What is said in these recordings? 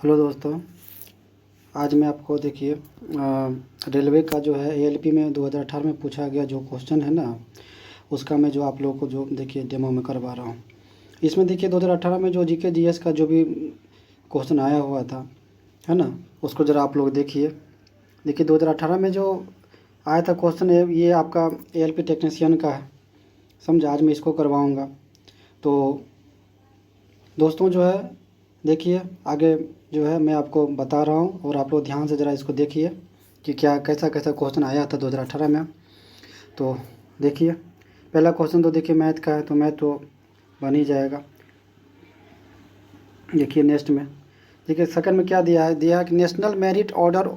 Hello दोस्तों, आज मैं आपको देखिए रेलवे का जो है एएलपी में 2018 में पूछा गया जो क्वेश्चन है ना, उसका मैं जो आप लोगों को जो देखिए डेमो में करवा रहा हूँ। इसमें देखिए 2018 में जो जीके जीएस का जो भी क्वेश्चन आया हुआ था है ना, उसको ज़रा आप लोग देखिए 2018 में जो आया था क्वेश्चन ये आपका एएलपी टेक्नीशियन का है। समझा, आज मैं इसको करवाऊँगा। तो दोस्तों जो है देखिए आगे जो है मैं आपको बता रहा हूँ और आप लोग ध्यान से ज़रा इसको देखिए कि क्या कैसा कैसा क्वेश्चन आया था 2018 में। तो देखिए पहला क्वेश्चन तो देखिए मैथ का है, तो मैथ तो बन ही जाएगा। देखिए नेक्स्ट में देखिए सेकंड में क्या दिया है कि नेशनल मेरिट ऑर्डर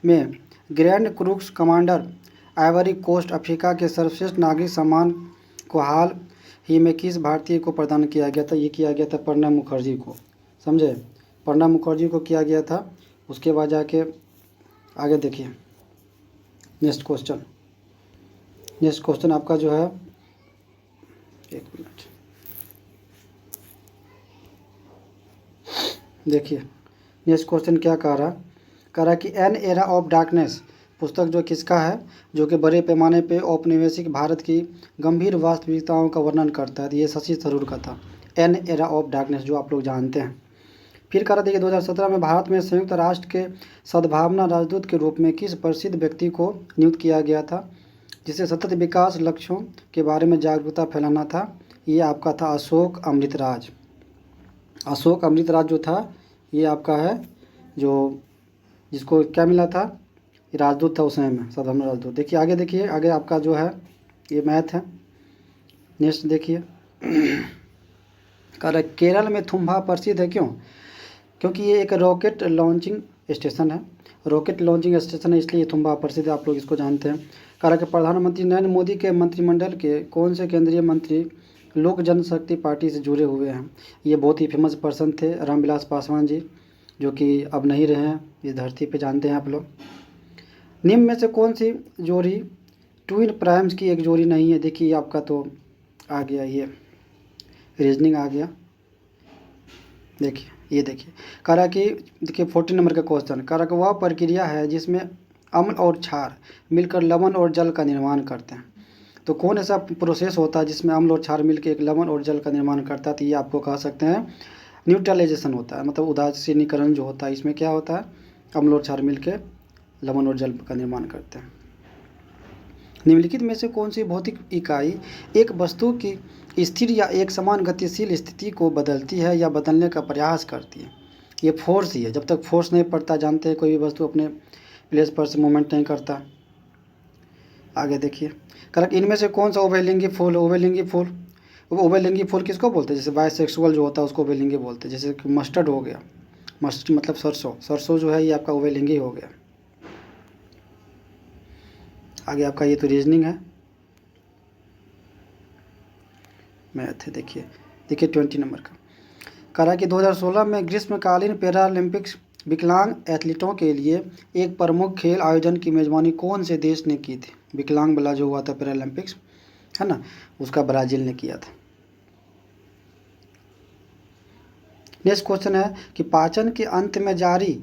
में grand cross commander Ivory Coast Africa के सर्वश्रेष्ठ नागरिक सम्मान को हाल ही में किस भारतीय को प्रदान किया गया था। ये किया गया था प्रणब मुखर्जी को। समझे, प्रणब मुखर्जी को किया गया था। उसके बाद जाके आगे देखिए नेक्स्ट क्वेश्चन आपका जो है, एक मिनट देखिए नेक्स्ट क्वेश्चन क्या कह रहा कि एन एरा ऑफ डार्कनेस पुस्तक जो किसका है, जो कि बड़े पैमाने पे औपनिवेशिक भारत की गंभीर वास्तविकताओं का वर्णन करता है। ये शशि थरूर का था, एन एरा ऑफ डार्कनेस, जो आप लोग जानते हैं। फिर कह रहा देखिए 2017 में भारत में संयुक्त राष्ट्र के सद्भावना राजदूत के रूप में किस प्रसिद्ध व्यक्ति को नियुक्त किया गया था, जिसे सतत विकास लक्ष्यों के बारे में जागरूकता फैलाना था। ये आपका था अशोक अमृतराज। अशोक अमृतराज जो था ये आपका है, जो जिसको क्या मिला था, राजदूत था उस समय में, सद्भावना राजदूत। देखिए आगे देखिए, आगे आपका जो है ये मैथ है। नेक्स्ट देखिए कह रहा केरल में तुम्बा प्रसिद्ध है क्यों, क्योंकि ये एक रॉकेट लॉन्चिंग स्टेशन है। रॉकेट लॉन्चिंग स्टेशन है इसलिए तुम्बा प्रसिद्ध है, आप लोग इसको जानते हैं। कह रहा कि प्रधानमंत्री नरेंद्र मोदी के मंत्रिमंडल के कौन से केंद्रीय मंत्री लोक जनशक्ति पार्टी से जुड़े हुए हैं। ये बहुत ही फेमस पर्सन थे, रामविलास पासवान जी, जो कि अब नहीं रहे हैं इस धरती पे, जानते हैं आप लोग। निम्न में से कौन सी जोड़ी ट्विन प्राइम्स की एक जोड़ी नहीं है। देखिए आपका तो आ गया, ये रीजनिंग आ गया। देखिए ये देखिए कह रहा कि देखिए 14 नंबर का क्वेश्चन कह रहा कि वह प्रक्रिया है जिसमें अम्ल और क्षार मिलकर लवण और जल का निर्माण करते हैं। तो कौन ऐसा प्रोसेस होता है जिसमें अम्ल और क्षार मिलकर एक लवण और जल का निर्माण करता है। तो ये आपको कह सकते हैं न्यूट्रलाइजेशन होता है, मतलब उदासीनीकरण जो होता है। इसमें क्या होता है, अम्ल और क्षार मिलकर लवण और जल का निर्माण करते हैं। निम्नलिखित में से कौन सी भौतिक इकाई एक वस्तु की स्थिर या एक समान गतिशील स्थिति को बदलती है या बदलने का प्रयास करती है। ये फोर्स ही है। जब तक फोर्स नहीं पड़ता, जानते हैं कोई भी वस्तु अपने प्लेस पर से मूवमेंट नहीं करता। आगे देखिए करेक्ट, इनमें से कौन सा उभयलिंगी फूल, उभयलिंगी फूल किसको बोलते हैं, जैसे बायसेक्सुअल जो होता है उसको उभयलिंगी बोलते हैं। जैसे कि मस्टर्ड हो गया, मस्टर्ड मतलब सरसों जो है ये आपका उभयलिंगी हो गया। आगे आपका ये तो रीजनिंग है, मैथ है। देखिए 20 नंबर का कह रहा कि 2016 में ग्रीष्मकालीन पैरालंपिक्स विकलांग एथलीटों के लिए एक प्रमुख खेल आयोजन की मेज़बानी कौन से देश ने की थी। विकलांग वाला जो हुआ था पैरालंपिक्स है ना, उसका ब्राज़ील ने किया था। नेक्स्ट क्वेश्चन है कि पाचन के अंत में जारी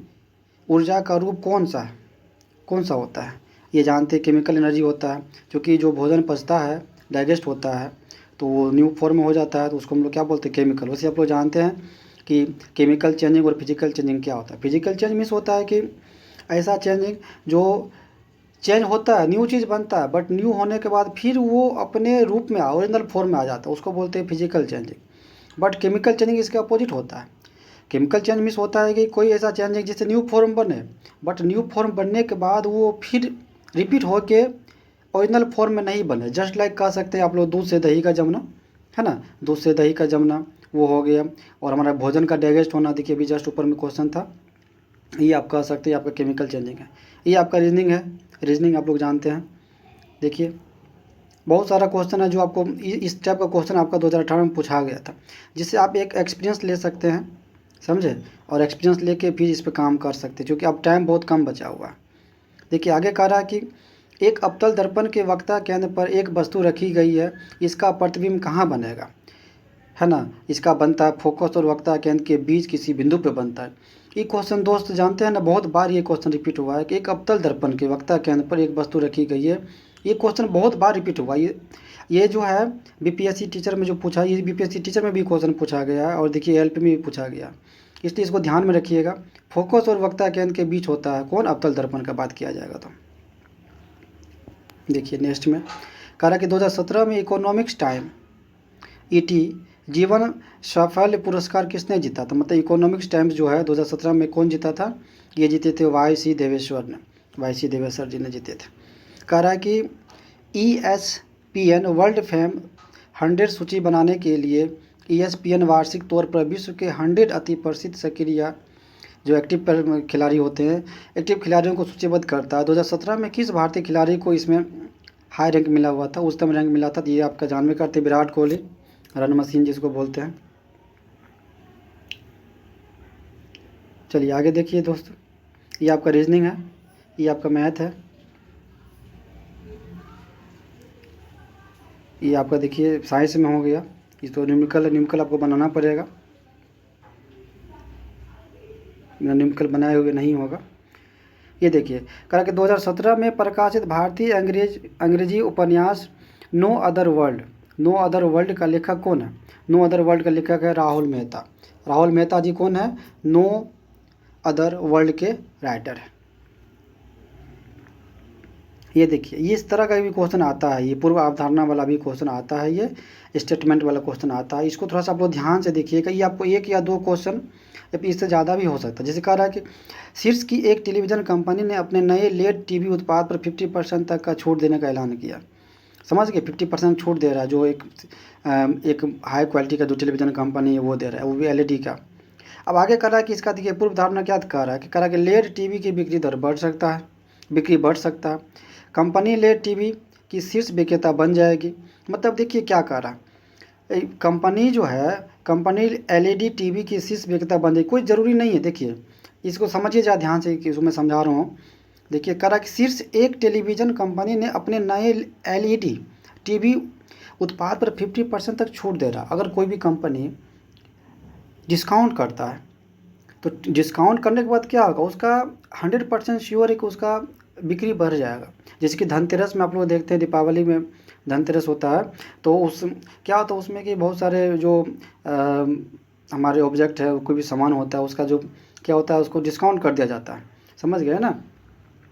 ऊर्जा का रूप कौन सा होता है। ये जानते हैं केमिकल एनर्जी होता है, क्योंकि जो भोजन पचता है, डाइजेस्ट होता है, तो वो न्यू फॉर्म में हो जाता है, तो उसको हम लोग क्या बोलते हैं, केमिकल। वैसे आप लोग जानते हैं कि केमिकल चेंजिंग और फिजिकल चेंजिंग क्या होता है। फिजिकल चेंज मीन्स होता है कि ऐसा चेंजिंग जो चेंज होता है, न्यू चीज़ बनता है, बट न्यू होने के बाद फिर वो अपने रूप में ओरिजिनल फॉर्म में आ जाता है, उसको बोलते हैं physical changing. But chemical changing इसके अपोजिट होता है। केमिकल चेंज मीन्स होता है कि कोई ऐसा चेंजिंग जिससे न्यू फॉर्म बने, बट न्यू फॉर्म बनने के बाद वो फिर रिपीट होके ओरिजिनल फॉर्म में नहीं बने। जस्ट लाइक कह सकते हैं आप लोग दूध से दही का जमना है ना, दूध से दही का जमना वो हो गया। और हमारा भोजन का डाइजेस्ट होना, देखिए अभी जस्ट ऊपर में क्वेश्चन था, ये आप कह सकते हैं आपका केमिकल चेंजिंग है। ये आपका रीजनिंग है, रीजनिंग आप लोग जानते हैं। देखिए बहुत सारा क्वेश्चन है जो आपको इस टाइप का क्वेश्चन आपका 2018 में पूछा गया था, जिससे आप एक एक्सपीरियंस ले सकते हैं, समझे, और एक्सपीरियंस लेके फिर इस पर काम कर सकते हैं, क्योंकि अब टाइम बहुत कम बचा हुआ है। देखिए आगे कह रहा है कि एक अवतल दर्पण के वक्ता केंद्र पर एक वस्तु रखी गई है, इसका प्रतिबिंब कहाँ बनेगा, है ना, इसका बनता है फोकस और वक्ता केंद्र के बीच किसी बिंदु पे बनता है। ये क्वेश्चन दोस्त जानते हैं ना, बहुत बार ये क्वेश्चन रिपीट हुआ है कि एक अवतल दर्पण के वक्ता केंद्र पर एक वस्तु रखी गई है। ये क्वेश्चन बहुत बार रिपीट हुआ। ये जो है बीपीएससी टीचर में जो पूछा, ये बीपीएससी टीचर में भी क्वेश्चन पूछा गया है और देखिए एलपी में भी पूछा गया, इसलिए इसको ध्यान में रखिएगा। फोकस और वक्ता केंद्र के बीच होता है कौन, अवतल दर्पण का बात किया जाएगा। तो देखिए नेक्स्ट में कह रहा कि 2017 में इकोनॉमिक्स टाइम ईटी जीवन साफल्य पुरस्कार किसने जीता था। मतलब इकोनॉमिक्स टाइम्स जो है 2017 में कौन जीता था, ये जीते थे वाई.सी. देवेश्वर ने, वाई.सी. देवेश्वर जी ने जीते थे। कह रहा है कि ESPN वर्ल्ड फेम 100 सूची बनाने के लिए ESPN वार्षिक तौर पर विश्व के 100 अति प्रसिद्ध सक्रिय जो एक्टिव खिलाड़ी होते हैं, एक्टिव खिलाड़ियों को सूचीबद्ध करता है। 2017 में किस भारतीय खिलाड़ी को इसमें हाई रैंक मिला हुआ था, उच्चतम रैंक मिला था, तो ये आपका जानवे करते विराट कोहली, रन मशीन जिसको बोलते हैं। चलिए आगे देखिए दोस्तों, ये आपका रीजनिंग है, ये आपका मैथ है, ये आपका देखिए साइंस में हो गया। इसको न्यूमेरिकल आपको बनाना पड़ेगा, न्यूमेरिकल बनाए हुए नहीं होगा। ये देखिए कहा कि 2017 में प्रकाशित भारतीय अंग्रेजी उपन्यास नो अदर वर्ल्ड का लेखक कौन है। नो अदर वर्ल्ड का लेखक है राहुल मेहता। राहुल मेहता जी कौन है, नो अदर वर्ल्ड के राइटर है। ये देखिए ये इस तरह का भी क्वेश्चन आता है, ये पूर्व अवधारणा वाला भी क्वेश्चन आता है, ये स्टेटमेंट वाला क्वेश्चन आता है। इसको थोड़ा सा आप लोग ध्यान से देखिएगा, ये आपको एक या दो क्वेश्चन या फिर इससे ज़्यादा भी हो सकता है। जैसे कह रहा है कि शीर्ष की एक टेलीविज़न कंपनी ने अपने नए लेड टीवी उत्पाद पर 50% तक का छूट देने का ऐलान किया। समझ गए, 50% छूट दे रहा है, जो एक हाई क्वालिटी का जो टेलीविज़न कंपनी है वो दे रहा है, वो भी LED का। अब आगे कह रहा है कि इसका देखिए पूर्व धारणा क्या कह रहा है कि कह रहा है कि लेड टीवी की बिक्री बढ़ सकता है, कंपनी लेड टीवी की शीर्ष विक्रेता बन जाएगी। मतलब देखिए क्या कह रहा है, कंपनी जो है कंपनी LED टीवी की शीर्ष विक्रेता बन जाएगी, कोई ज़रूरी नहीं है। देखिए इसको समझिए ज़रा ध्यान से कि इसको मैं समझा रहा हूँ। देखिए कह रहा कि शीर्ष एक टेलीविज़न कंपनी ने अपने नए LED टीवी उत्पाद पर 50% तक छूट दे रहा। अगर कोई भी कंपनी डिस्काउंट करता है तो डिस्काउंट करने के बाद क्या होगा, उसका 100% श्योर है कि उसका बिक्री बढ़ जाएगा। जैसे कि धनतेरस में आप लोग देखते हैं, दीपावली में धनतेरस होता है तो उस क्या होता है उसमें कि बहुत सारे जो हमारे ऑब्जेक्ट है, कोई भी सामान होता है, उसका जो क्या होता है उसको डिस्काउंट कर दिया जाता है। समझ गए ना,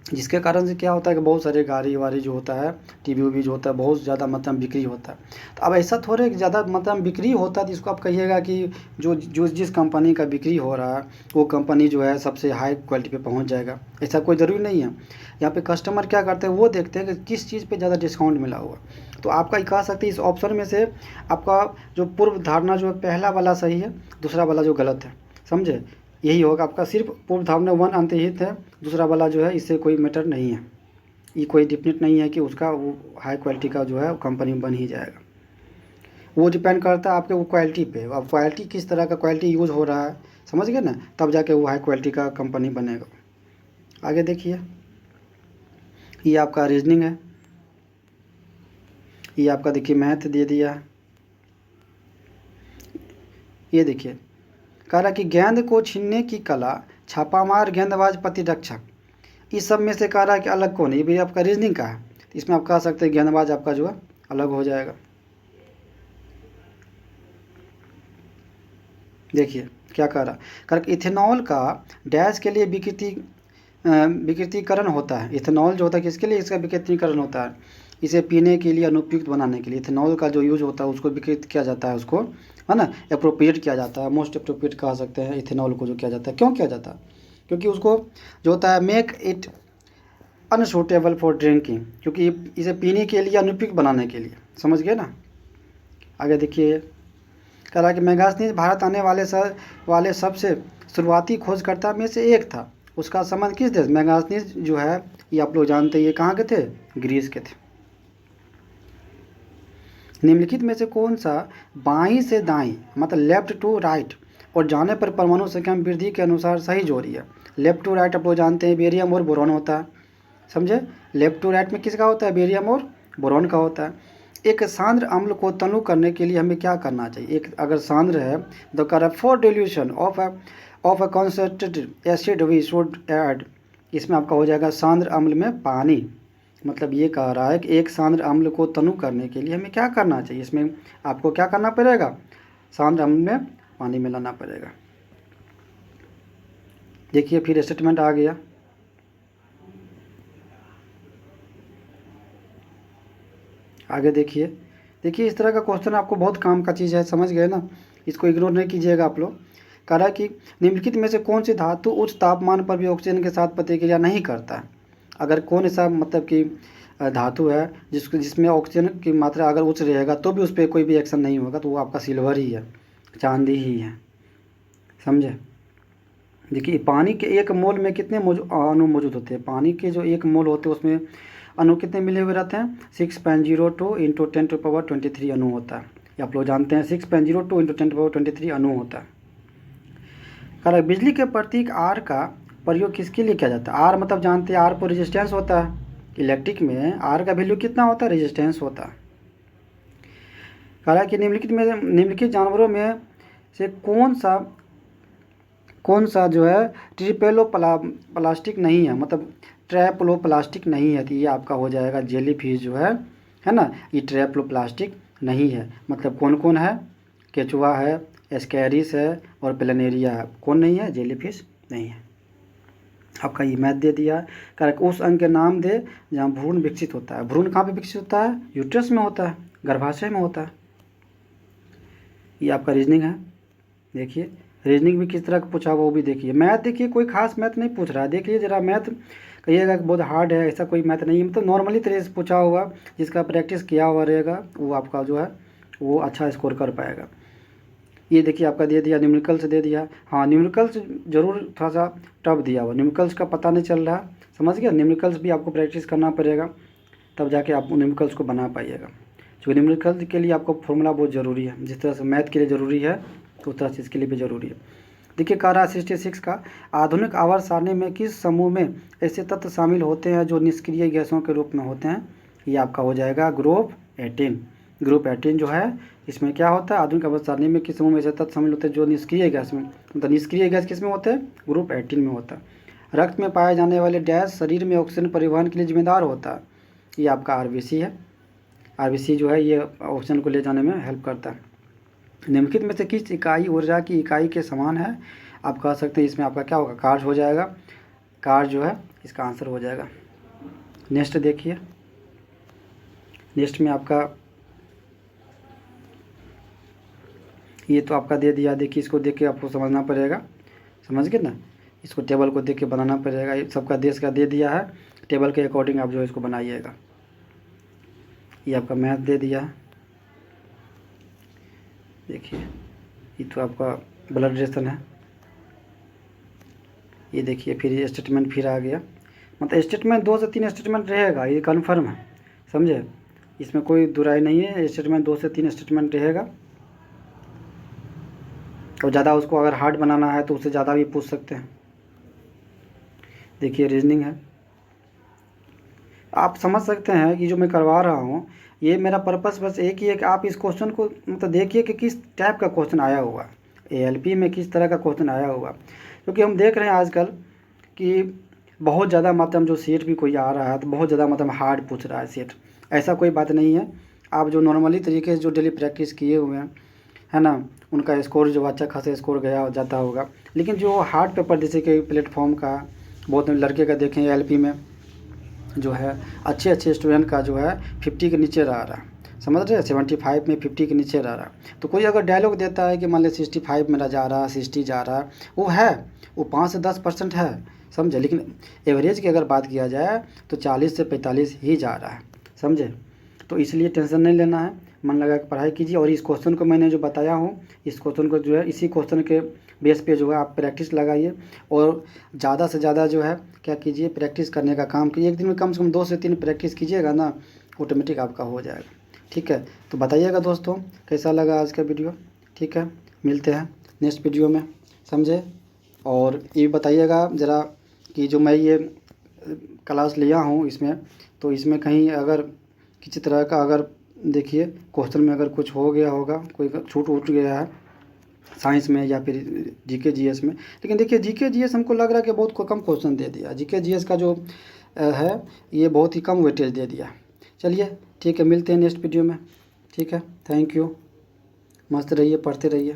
जिसके कारण से क्या होता है कि बहुत सारे गाड़ी वाड़ी जो होता है, टीवी भी जो होता है, बहुत ज़्यादा मतलब बिक्री होता है। तो अब ऐसा थोड़े कि ज़्यादा मतलब बिक्री होता है तो इसको आप कहिएगा कि जो जिस कंपनी का बिक्री हो रहा है वो कंपनी जो है सबसे हाई क्वालिटी पे पहुंच जाएगा, ऐसा कोई ज़रूरी नहीं है। यहाँ पे कस्टमर क्या करते हैं, वो देखते हैं कि किस चीज़ पर ज़्यादा डिस्काउंट मिला हुआ। तो आपका कह सकते हैं इस ऑप्शन में से आपका जो पूर्व धारणा जो पहला वाला सही है, दूसरा वाला जो गलत है, समझे, यही होगा आपका। सिर्फ पूर्व धारणा 1 अंतर्हित है, दूसरा वाला जो है इससे कोई मैटर नहीं है, ये कोई डिफिनेट नहीं है कि उसका वो हाई क्वालिटी का जो है कंपनी बन ही जाएगा। वो डिपेंड करता है आपके वो क्वालिटी पे, अब क्वालिटी किस तरह का क्वालिटी यूज़ हो रहा है, समझ गए ना, तब जाके वो हाई क्वालिटी का कंपनी बनेगा। आगे देखिए ये आपका रीजनिंग है, ये आपका देखिए मैथ दे दिया है। ये देखिए कह रहा कि गेंद को छीनने की कला, छापामार, गेंदबाज, प्रतिरक्षक, इस सब में से कह रहा है कि अलग कौन है। ये भी आपका रीजनिंग का है, तो इसमें आप कह सकते हैं गेंदबाज आपका जो है अलग हो जाएगा। देखिए क्या कह रहा है, इथेनॉल का डैश के लिए विकृतीकरण होता है। इथेनॉल जो होता है किसके लिए, इसका विकृतीकरण होता है, इसे पीने के लिए अनुपयुक्त बनाने के लिए इथेनॉल का जो यूज होता है उसको विकृत किया जाता है, उसको है ना अप्रोप्रिएट किया जाता है, मोस्ट अप्रोप्रिएट कह सकते हैं इथेनॉल को जो किया जाता है। क्यों किया जाता है, क्योंकि उसको जो होता है make it unsuitable for drinking, क्योंकि इसे पीने के लिए अनुपयुक्त बनाने के लिए, समझ गए ना। आगे देखिए कह रहा कि मैगास्नीज भारत आने वाले सबसे शुरुआती खोजकर्ता में से एक था। उसका संबंध किस देश, मैगास्नीज जो है ये आप लोग जानते हैं, ये कहाँ के थे, ग्रीस के थे। निम्नलिखित में से कौन सा बाईं से दाईं मतलब लेफ्ट टू राइट और जाने पर परमाणु संख्या में वृद्धि के अनुसार सही जोड़ी है। लेफ्ट टू राइट आप लोग जानते हैं बेरियम और बोरॉन होता है, समझे। लेफ्ट टू राइट में किसका होता है, बेरियम और बोरॉन का होता है। एक सांद्र अम्ल को तनु करने के लिए हमें क्या करना चाहिए। एक अगर सांद्र है तो कह रहा है for dilution of a concentrated acid we should add, इसमें आपका हो जाएगा सांद्र अम्ल में पानी। मतलब ये कह रहा है कि एक सांद्र अम्ल को तनु करने के लिए हमें क्या करना चाहिए, इसमें आपको क्या करना पड़ेगा, सांद्र अम्ल में पानी मिलाना पड़ेगा। देखिए फिर स्टेटमेंट आ गया। आगे देखिए, देखिए इस तरह का क्वेश्चन आपको बहुत काम का चीज़ है, समझ गए ना, इसको इग्नोर नहीं कीजिएगा आप लोग। कह रहा है कि निम्नलिखित में से कौन सी धातु उच्च तापमान पर भी ऑक्सीजन के साथ प्रतिक्रिया नहीं करता है। अगर कौन सा मतलब कि धातु है जिसमें ऑक्सीजन की मात्रा अगर उच्च रहेगा तो भी उस पर कोई भी एक्शन नहीं होगा, तो वो आपका सिल्वर ही है, चांदी ही है, समझे। देखिए पानी के 1 मोल में कितने अणु मौजूद होते हैं, पानी के जो 1 मोल होते हैं उसमें अणु कितने मिले हुए रहते हैं, 6.02 इंटू 10⁻23 अणु होता है। ये आप लोग जानते हैं 6.02 इंटू 10⁻23 अणु होता है। कारण बिजली के प्रतीक आर का प्रयोग किसके लिए किया जाता है। आर मतलब जानते हैं, आर पर रेजिस्टेंस होता है। इलेक्ट्रिक में आर का वैल्यू कितना होता है, रेजिस्टेंस होता है। कह रहा है कि निम्नलिखित जानवरों में से कौन सा जो है प्लास्टिक नहीं है, मतलब प्लास्टिक नहीं है, तो ये आपका हो जाएगा जेली फिश जो है ना, ये प्लास्टिक नहीं है। मतलब कौन कौन है, केचुआ है, एस्कैरिस है और प्लेनेरिया है। कौन नहीं है, जेली फिश नहीं है। आपका ये मैथ दे दिया। करेक्ट, उस अंग के नाम दे जहाँ भ्रूण विकसित होता है। भ्रूण कहाँ पे विकसित होता है, यूट्रस में होता है, गर्भाशय में होता है। ये आपका रीजनिंग है। देखिए रीजनिंग भी किस तरह का पूछा हुआ वो भी देखिए। मैथ देखिए कोई खास मैथ नहीं पूछ रहा है, देखिए जरा मैथ कहिएगा कि बहुत हार्ड है, ऐसा कोई मैथ नहीं है, मतलब नॉर्मली तरह से पूछा हुआ, जिसका प्रैक्टिस किया हुआ रहेगा वो आपका जो है वो अच्छा स्कोर कर पाएगा। ये देखिए आपका दे दिया, न्यूमेरिकल्स दे दिया। हाँ न्यूमेरिकल्स जरूर थोड़ा सा टफ दिया हुआ, न्यूमेरिकल्स का पता नहीं चल रहा, समझ गया। न्यूमेरिकल्स भी आपको प्रैक्टिस करना पड़ेगा, तब जाके आप न्यूमेरिकल्स को बना पाइएगा। क्योंकि न्यूमेरिकल्स के लिए आपको फॉर्मूला बहुत ज़रूरी है, जिस तरह से मैथ के लिए ज़रूरी है तो उस तरह से इसके लिए भी ज़रूरी है। देखिए कारा 66 का, आधुनिक आवर्त सारणी में किस समूह में ऐसे तत्व शामिल होते हैं जो निष्क्रिय गैसों के रूप में होते हैं। ये आपका हो जाएगा ग्रुप 18। ग्रुप 18 जो है इसमें क्या होता है, आधुनिक आवर्त सारणी में किस समूह में ऐसे तत्व शामिल होते हैं जो निष्क्रिय गैस में, मतलब निष्क्रिय गैस किस में होते हैं, ग्रुप 18 में होता है। रक्त में पाए जाने वाले डैश शरीर में ऑक्सीजन परिवहन के लिए जिम्मेदार होता है। ये आपका आरबीसी है। आरबीसी जो है ये ऑक्सीजन को ले जाने में हेल्प करता है। निम्नलिखित में से किस इकाई ऊर्जा की इकाई के समान है। आप कह सकते हैं इसमें आपका क्या होगा, कार्ज हो जाएगा। कार्ज जो है इसका आंसर हो जाएगा। नेक्स्ट देखिए, नेक्स्ट में आपका ये तो आपका दे दिया। देखिए इसको देख के आपको समझना पड़ेगा, समझ गए ना। इसको टेबल को देख के बनाना पड़ेगा। ये सबका देश का दे दिया है, टेबल के अकॉर्डिंग आप जो है इसको बनाइएगा। ये आपका मैथ दे दिया है। देखिए ये तो आपका ब्लड रिलेशन है। ये देखिए फिर ये स्टेटमेंट फिर आ गया, मतलब स्टेटमेंट 2 से 3 स्टेटमेंट रहेगा, ये कन्फर्म है, समझे। इसमें कोई दुराई नहीं है, स्टेटमेंट 2 से 3 स्टेटमेंट रहेगा। और ज़्यादा उसको अगर हार्ड बनाना है तो उससे ज़्यादा भी पूछ सकते हैं। देखिए रीजनिंग है, आप समझ सकते हैं कि जो मैं करवा रहा हूँ ये मेरा पर्पस बस एक ही है कि आप इस क्वेश्चन को मतलब देखिए कि किस टाइप का क्वेश्चन आया हुआ, एएलपी में किस तरह का क्वेश्चन आया हुआ। क्योंकि हम देख रहे हैं आजकल कि बहुत ज़्यादा मतलब जो सेट भी कोई आ रहा है तो बहुत ज़्यादा मतलब हार्ड पूछ रहा है सेट। ऐसा कोई बात नहीं है, आप जो नॉर्मली तरीके से जो डेली प्रैक्टिस किए हुए हैं है ना, उनका स्कोर जो अच्छा खासा स्कोर गया जाता होगा। लेकिन जो हार्ड पेपर जैसे कि प्लेटफॉर्म का, बहुत लड़के का देखें एएलपी में जो है अच्छे स्टूडेंट का जो है 50 के नीचे रहा, समझ रहे हैं, 75 में 50 के नीचे रहा। तो कोई अगर डायलॉग देता है कि मान लीजिए 65 मेरा जा रहा, 60 जा रहा, वो है, वो 5 से 10% है, समझे। लेकिन एवरेज की अगर बात किया जाए तो 40 से 45 ही जा रहा है, समझे। तो इसलिए टेंशन नहीं लेना है, मन लगा के पढ़ाई कीजिए। और इस क्वेश्चन को मैंने जो बताया हूँ, इस क्वेश्चन को जो है इसी क्वेश्चन के बेस पे जो है आप प्रैक्टिस लगाइए और ज़्यादा से ज़्यादा जो है क्या कीजिए, प्रैक्टिस करने का काम कीजिए। एक दिन में कम से कम 2 से 3 प्रैक्टिस कीजिएगा ना, ऑटोमेटिक आपका हो जाएगा। ठीक है, तो बताइएगा दोस्तों कैसा लगा आज का वीडियो। ठीक है, मिलते हैं नेक्स्ट वीडियो में, समझे। और ये बताइएगा ज़रा कि जो मैं ये क्लास लिया हूँ इसमें, तो इसमें कहीं अगर किसी तरह का अगर देखिए क्वेश्चन में अगर कुछ हो गया होगा, कोई छूट उठ गया है साइंस में या फिर जीके जीएस में। लेकिन देखिए जीके जीएस हमको लग रहा है कि बहुत कम क्वेश्चन दे दिया, जीके जीएस का जो है ये बहुत ही कम वेटेज दे दिया। चलिए ठीक है, मिलते हैं नेक्स्ट वीडियो में। ठीक है, थैंक यू, मस्त रहिए, पढ़ते रहिए।